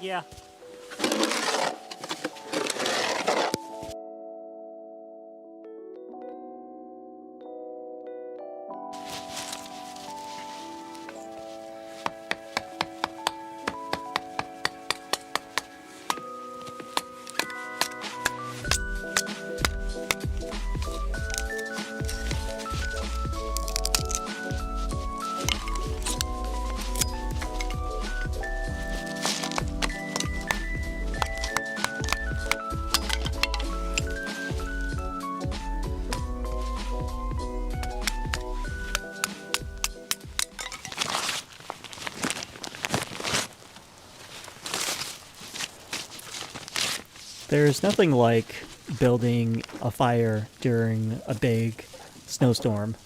Yeah. There's nothing like building a fire during a big snowstorm.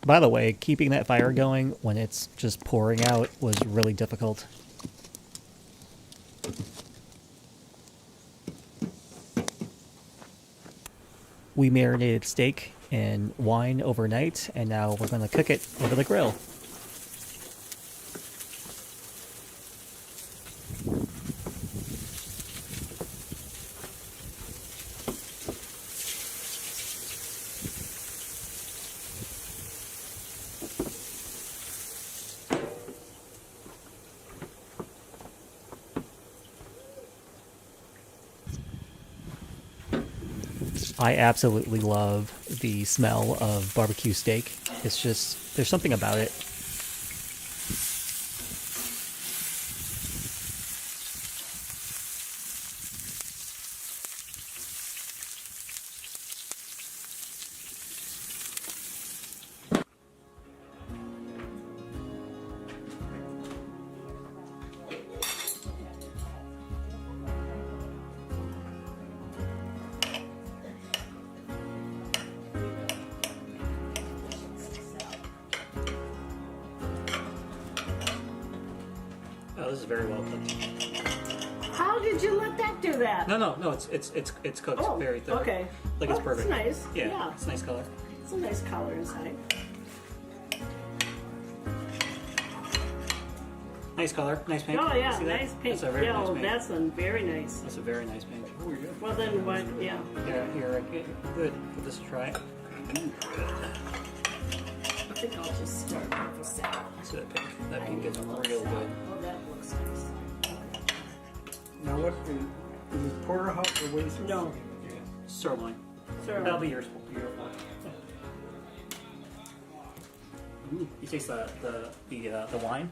By the way, keeping that fire going when it's just pouring out was really difficult. We marinated steak in wine overnight, and now we're going to cook it over the grill. I absolutely love the smell of barbecue steak. It's just, there's something about it. Oh, this is very well cooked. How did you let that do that? No, it's cooked very thorough. Okay. Like it's perfect. It's nice. Yeah, it's a nice color. It's a nice color inside. Nice color, nice pink. Oh yeah, See that? nice pink. That's a very yeah, nice oh, pink. that's a very nice. That's a very nice pink. Oh, you're good. Well then what? Yeah. Yeah, here, good. Give this a try. I think I'll just start with the salad. See that pink? That pink is real good. Oh, that looks nice. Now what, is it porterhouse or what is it? No. Sirloin. Sir. That'll be yours. Beautiful. You taste the wine?